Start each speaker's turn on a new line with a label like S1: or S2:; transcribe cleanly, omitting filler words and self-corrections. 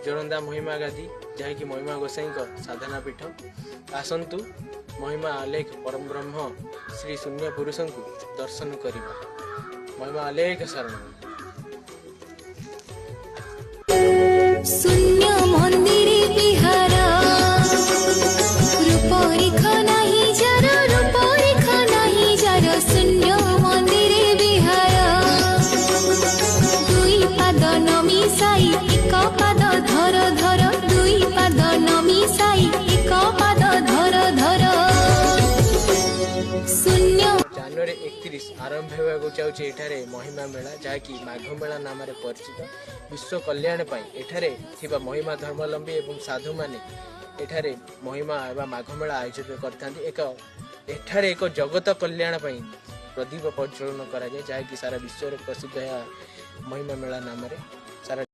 S1: जोरंदा महिमा गादी जहाँकि महिमा गोसाई साधना पीठ आसतु महिमा आलेख परम ब्रह्म श्री शून्य पुरुष को दर्शन करवा महिमा आलेख शरण
S2: शून्य मंदिर बिहारा रूप रेखा नहीं जार रूप रेखा नहीं जार शून्य मंदिर बिहारा दुई पाद नमी साई एक पाद धर धर दुई पाद नमी साई एक पाद धर धर शून्य
S1: जनवरी 31 आरंभ होगा चाहिए एठारे महिमा मेला जहाँकि माघ मेला नाम परिचित विश्व कल्याण एठारे थिबा महिमा धर्मावलंबी एवं साधु माने एठारे महिमा एवं माघ मेला आयोजित करता एठारे एक जगत कल्याण प्रदीप प्रज्वलन करा जाए जहाँकि सारा विश्व प्रसिद्ध महिमा मेला नाम सारा